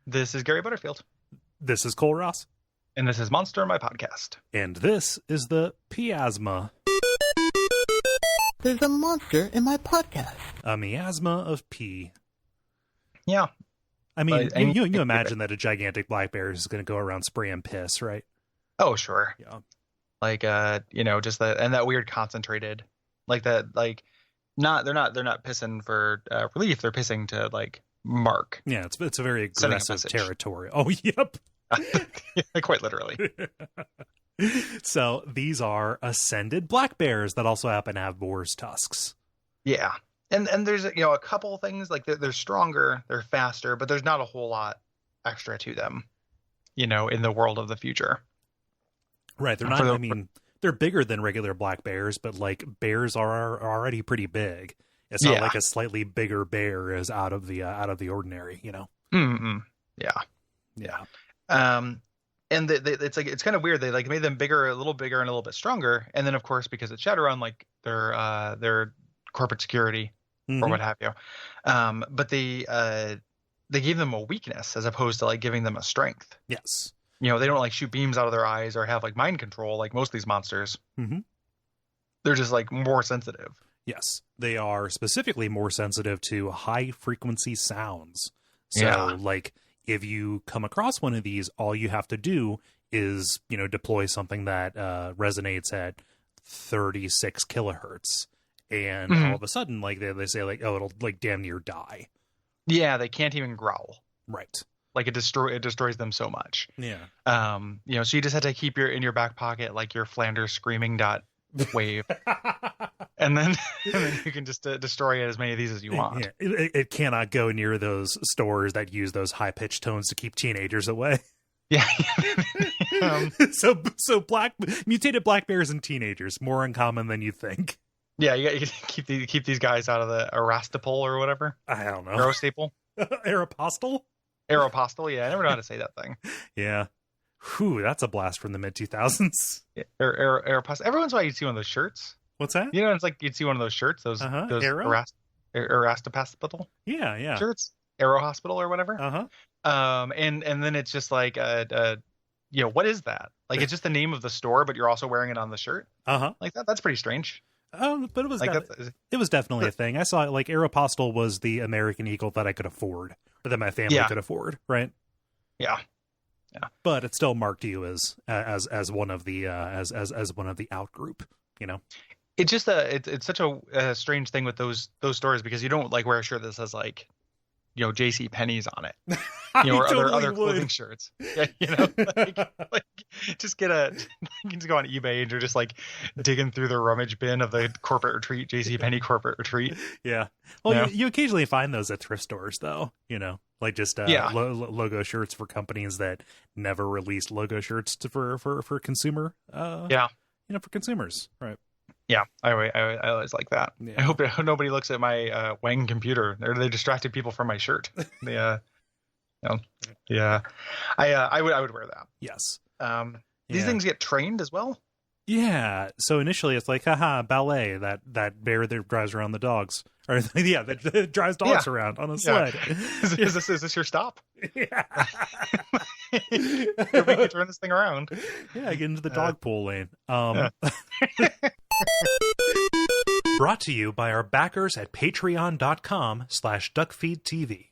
This is Gary Butterfield. This is Cole Ross. And this is Monster, my podcast. And this is the Piasma. There's a monster in my podcast. A miasma of pee. Yeah. I mean, you imagine that a gigantic black bear is going to go around spraying piss, right? Oh, sure. Yeah. Like, just that weird concentrated, like that, like, they're not pissing for relief. They're pissing to, like, mark. Yeah, it's a very aggressive territory. Oh, yep. Quite literally. So these are ascended black bears that also happen to have boar's tusks. Yeah. And there's, a couple things, like they're stronger, they're faster, but there's not a whole lot extra to them, in the world of the future. Right. They're not, they're bigger than regular black bears, but like bears are already pretty big. It's not like a slightly bigger bear is out of the ordinary, Mm-hmm. Yeah. Yeah. And it's kind of weird. They like made them bigger, a little bigger and a little bit stronger. And then of course, because it's Shadowrun, like their corporate security or what have you. But they gave them a weakness as opposed to like giving them a strength. Yes. They don't like shoot beams out of their eyes or have like mind control like most of these monsters. Mm-hmm. They're just like more sensitive. Yes. They are specifically more sensitive to high frequency sounds. So like if you come across one of these, all you have to do is, deploy something that resonates at 36 kilohertz. And all of a sudden, like they say like, oh, it'll like damn near die. Yeah. They can't even growl. Right. Like it destroys them so much. Yeah. So you just have to keep in your back pocket, like your Flanders screaming wave. And then you can just destroy as many of these as you want. Yeah. It cannot go near those stores that use those high-pitched tones to keep teenagers away. Yeah. So mutated black bears and teenagers, more uncommon than you think. Yeah, you keep these guys out of the Arastapole or whatever. I don't know. Aerostaple? Aeropostale? Aeropostale, yeah. I never know how to say that thing. Yeah. Whew, that's a blast from the mid-2000s. Yeah, Aeropostale. Every once in a while you'd see one of those shirts. What's that? It's like you'd see one of those shirts, those Arastapostale shirts, Aero Hospital or whatever. And then it's just like what is that? Like it's just the name of the store, but you're also wearing it on the shirt. Like that's pretty strange. But it was like it was definitely a thing. I saw it like Aeropostale was the American Eagle that I could afford, or that my family could afford, right? Yeah. Yeah. But it still marked you as one of the as one of the out group, It's just it's such a strange thing with those stores because you don't like wear a shirt that says like JC Penney's on it, or other clothing shirts. Yeah, like just get you can just go on eBay and you're just like digging through the rummage bin of the corporate retreat, JC Penney corporate retreat. Yeah. Well, you occasionally find those at thrift stores though, like just logo shirts for companies that never released logo shirts for consumer. For consumers, right? Yeah, I always like that. Yeah. I hope nobody looks at my Wang computer. They distracted people from my shirt. I would wear that. Yes. These things get trained as well. Yeah. So initially it's like, haha, ballet, that bear that drives around the dogs. Or that drives dogs around on a sled. Is this your stop? Yeah. We can turn this thing around. Yeah, get into the dog pool lane. Brought to you by our backers at patreon.com/Duckfeed.tv.